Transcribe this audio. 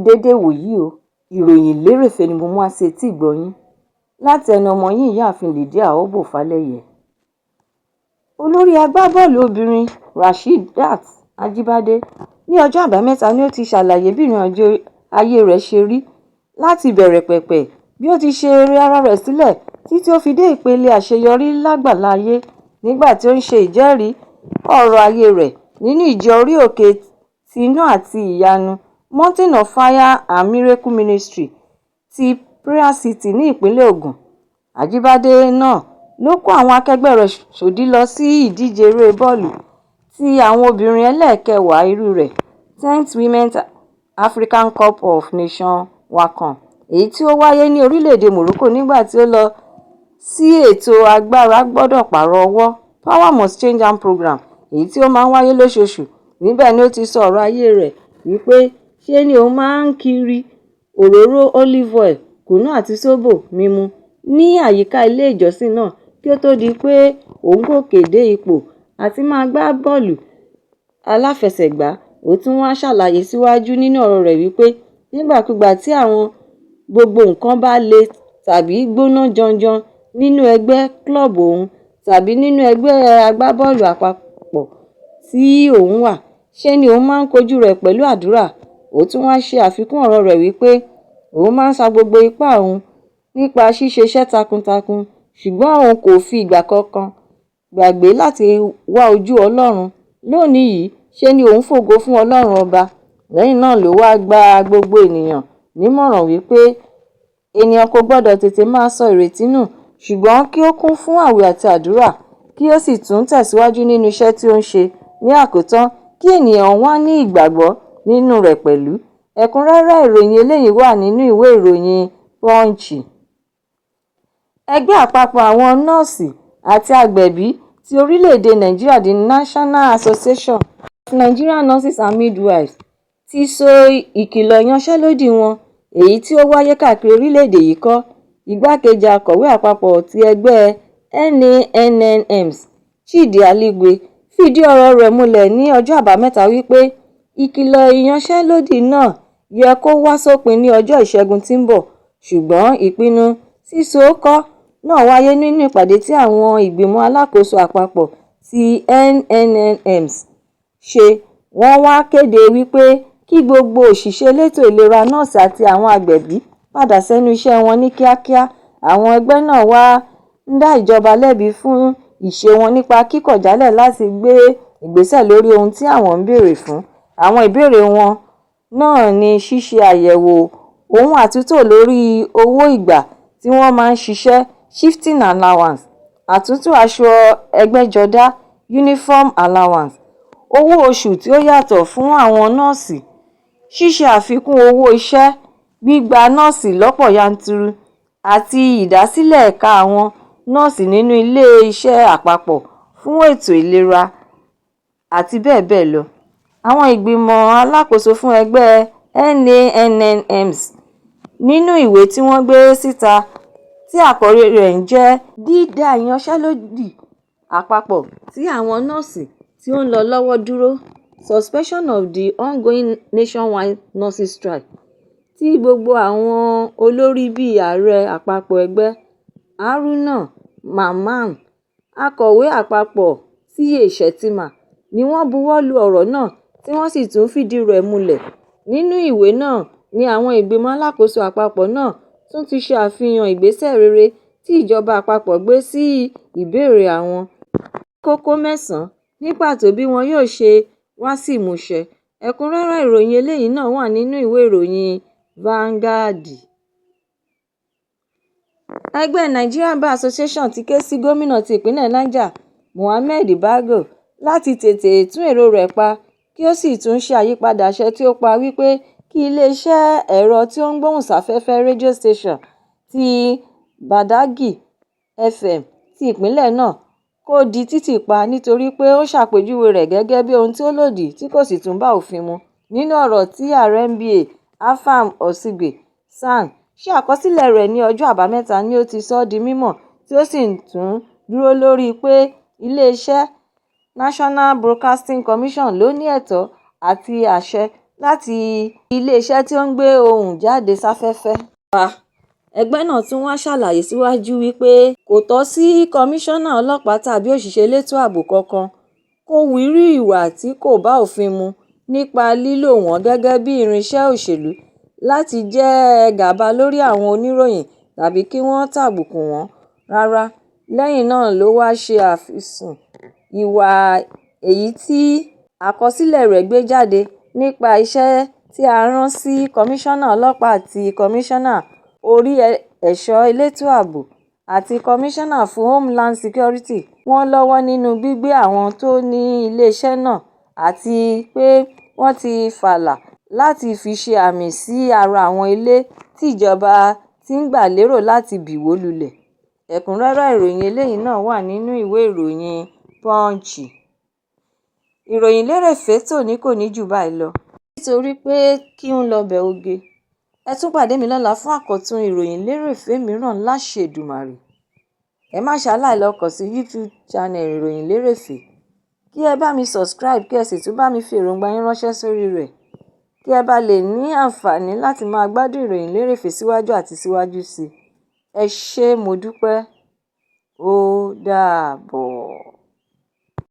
Dédé wòyí o, ìròyìn lérèfé ni mo mú wá sí etí ìgbọ́-yín láti ẹnu ọmọ yín ìyáàfin Lydia Ọbọ́fálẹ́yẹ. Olórí agbábọ́ọ̀lù obìnrin Rasheedat Ajibade ní ọjọ́ àbámẹ́ta ni ó ti ṣàlàyé bí ìrìnàjò ayé rẹ̀ ṣe rí láti ìbẹ̀rẹ̀ pẹ̀pẹ̀ bí ó ti ṣe rẹ ara rẹ̀ sílẹ̀ títí ó fi dé ìpele àṣeyọrí lágbàlá ayé nígbà tí ó ń ṣe ìjẹ́rìí ọ̀rọ̀ ayé rẹ̀ nínú ìjọ orí òkè ti iná àti ìyanu Mountain of Fire and Miracle Ministry ti Prayer City ní ìpínlẹ̀ Ògùn. Ajibade náà ló kó àwọn akẹgbẹ́ rẹ̀ sòdí lọ sí ìdíje eré bọ́ọ̀lù ti àwọn obìnrin ẹlẹ́ẹ̀kẹwàá irú rẹ̀ 10th Women's African Cup of Nations WACAN èyí tí ó wáyé ní orílẹ̀-èdè Morocco nígbà tí ó lọ sí ètò agbára gbọ́dọ̀ pààrọ̀ ọwọ́ Power Must Change Hand program èyí tí ó máa ń wáyé lóṣooṣù. Níbẹ̀ ni ó ti sọ ọ̀rọ̀ ayé rẹ̀ wípé ṣe ni òun máa ń kiri òróró olive oil, kùnú àti sóbò mímu ní àyíká ilé ìjọsìn náà kí ó tó di pé òun gòkè dé ipò àti máa gbá bọ́ọ̀lù aláfẹsẹ̀gbá. Ó tún wá ṣàlàyé síwájú nínú ọ̀rọ̀ rẹ̀ wípé nígbàkúgbà tí àwọn gbogbo nǹkan bá le tàbí gbóná janjan nínú ẹgbẹ́ klọ́ọ̀bù òun tàbí nínú ẹgbẹ́ agbábọ́ọ̀lù àpapọ̀ tí òun wà, ṣe ni òun máa ń kojú rẹ̀ pẹ̀lú àdúrà. Ó tún wá ṣe àfikún ọ̀rọ̀ rẹ̀ wípé òun máa ń sa gbogbo ipá òun nípa ṣíṣe iṣẹ́ takuntakun ṣùgbọ́n òun kò fi ìgbà kankan gbàgbé láti wá ojú Ọlọ́run. Lónìí yìí ṣe ni òun fògo fún Ọlọ́run ọba. Lẹ́yìn náà ló wá gba gbogbo ènìyàn nímọ̀ràn wípé ènìyàn kò gbọ́dọ̀ tètè máa sọ ìrètí nù ṣùgbọ́n kí ó kún fún àwẹ̀ àti àdúrà kí ó sì tún tẹ̀síwájú nínú iṣẹ́ tí ó ń ṣe. Ní àkótán kí ènìyàn wá ní ìgbàgbọ́ nínú rẹ̀ pẹ̀lú. Ẹ̀kúnrẹ́rẹ́ ìròyìn eléyìí wà nínú ìwé ìròyìn Punch. Ẹgbẹ́ àpapọ̀ àwọn nọ́ọ̀sì àti agbẹ̀bí ti orílẹ̀-èdè Nàìjíríà the National Association of Nigerian Nurses and Midwives ti so ìkìlọ̀ ìyanṣẹ́lódì wọn èyí tí ó wáyé káàkiri orílẹ̀-èdè yìí kọ́. Igbákejì akọ̀wé àpapọ̀ ti ẹgbẹ́ NANNMs Chidi Aligwe fìdí ọ̀rọ̀ rẹ̀ múlẹ̀ ní ọjọ́ àbámẹ́ta wípé ìkìlọ̀ ìyanṣẹ́lódì náà yẹ kó wá sópin ní ọjọ́ Ìṣẹ́gun tí ń bọ̀ ṣùgbọ́n ìpinnu sísọ̀kọ náà wáyé nínú ìpàdé tí àwọn ìgbìmọ̀ alákòóso àpapọ̀ ti NNMs ṣe. Wọ́n wá kéde wípé kí gbogbo òṣìṣẹ́ elétò ìlera nọ́ọ̀sì àti àwọn agbẹ̀bí padà sẹ́nu iṣẹ́ wọn ní kíákíá. Àwọn ẹgbẹ́ náà wá ń dá ìjọba lẹ́bi fún ìṣe wọn nípa kíkọ̀ jálẹ̀ láti gbé ìgbésẹ̀ lórí ohun tí àwọn ń béèrè fún. Àwọn ìbéèrè wọn náà ni ṣíṣe àyẹ̀wò ohun àtúntò lórí owó ìgbà tí wọ́n máa ń ṣiṣẹ́ shifting allowance, àtúntò aṣọ ẹgbẹ́jọdá uniform allowance, owó oṣù tí ó yàtọ̀ fún àwọn nọ́ọ̀sì, ṣíṣe àfikún owó iṣẹ́, gbígba nọ́ọ̀sì lọ́pọ̀ yanturu àti ìdásílẹ̀ ẹ̀ka àwọn nọ́ọ̀sì nínú ilé iṣẹ́ àpapọ̀ fún ètò ìlera àti bẹ́ẹ̀ bẹ́ẹ̀ lọ. Àwọn ìgbìmọ̀ alákòóso fún ẹgbẹ́ NANNMs nínú ìwé tí wọ́n gbé síta tí àkòrí rẹ̀ ń jẹ́ dídá ìyanṣẹ́lódì àpapọ̀ tí àwọn nọ́ọ̀sì tí ó ń lọ lọ́wọ́ dúró suspension of the ongoing nationwide nurses strike, tí gbogbo àwọn olórí bíi ààrẹ àpapọ̀ ẹgbẹ́ Haruna Mamman, akọ̀wé àpapọ̀ CA Shettima ni wọ́n buwọ́ lu ọ̀rọ̀ náà tí wọ́n sì tún fìdí rẹ̀ múlẹ̀. Nínú ìwé náà ni àwọn ìgbìmọ̀ alákòóso àpapọ̀ náà tún ti ṣe àfihàn ìgbésẹ̀ rere tí ìjọba àpapọ̀ gbé sí ìbéèrè àwọn kókó 9 ní pàtó bí wọn yóò ṣe wá sí ìmúṣẹ. Ẹ̀kúnrẹ́rẹ́ ìròyìn eléyìí náà wà nínú ìwé ìròyìn Vanguard. Ẹgbẹ́ Nigerian Bar Association ti ké sí gómìnà ti ìpínlẹ̀ Niger Mohammed Bago láti tètè tún èrò rẹ̀ pa kí ó sì tún ṣe àyípadà àṣẹ tí ó pa wípé kí iléeṣẹ́ ẹ̀rọ tí ó ń gbóhùnsáfẹ́fẹ́ radio station ti Badagry FM ti ìpínlẹ̀ náà kó di títì pa nítorí pé ó ṣàpèjúwe rẹ̀ gẹ́gẹ́ bí ohun tí ó lòdì tí kò sì tún bá òfin mu. Nínú ọ̀rọ̀ tí ààrẹ NBA Afam Osigbe San ṣe àkọsílẹ̀ rẹ̀ ní ọjọ́ àbámẹ́ta ni ó ti sọ ọ́ di mímọ̀ tí ó sì tún dúró lórí pé iléeṣẹ́ National Broadcasting Commission ló ní ẹ̀tọ́ àti àṣẹ láti iléeṣẹ́ tí ó ń gbé ohùn jáde sáfẹ́fẹ́. Ẹgbẹ́ náà tún wá ṣàlàyé síwájú wípé kò tọ́ sí kọmíṣánná ọlọ́pàá tàbí òṣìṣẹ́ elétò ààbò kankan kó hu irú ìwà tí kò bá òfin mu nípa lílò wọ́n gẹ́gẹ́ bí irinṣẹ́ òṣèlú láti jẹ gàba lórí àwọn oníròyìn tàbí kí wọ́n tàbùkù wọ́n rárá. Lẹ́yìn náà ló wá ṣe àfisùn ìwà èyí tí àkọsílẹ̀ rẹ̀ gbé jáde nípa iṣẹ́ tí a rán sí kọmíṣánná ọlọ́pàá àti kọmíṣánná orí ẹ̀ṣọ́ elétò ààbò àti kọmíṣánná fún Homeland Security. Wọ́n lọ́wọ́ nínú gbígbé àwọn tó ní iléeṣẹ́ náà àti pé wọ́n ti fàlà láti fi ṣe àmì sí ara àwọn ilé tíjọba ti ń gbà lérò láti bì wó lulẹ̀. Ẹ̀kúnrẹ́rẹ́ ìròyìn eléyìí náà wà nínú ìwé ìròyìn Punch. Ìròyìn lérèfé tòní kò ní jù báyìí lọ nítorí pé kí n lọ bẹ̀ oge. Ẹ tún pàdé mi lọ́la fún àkọ́tún ìròyìn lérèfé mìíràn láṣẹ Èdùmàrè. Ẹ má ṣaláì lọ kàn sí YouTube channel ìròyìn lérèfé kí ẹ bá mi subscribe kí ẹ sì tún bá mi fi èròǹgbà yín ránṣẹ́ sórí rẹ̀ kí ẹ bá lè ní àǹfààní láti máa gbádùn ìròyìn lérèfé síwájú àti síwájú sí i. Ẹ ṣé mo dúpẹ́. Ó dàbọ̀.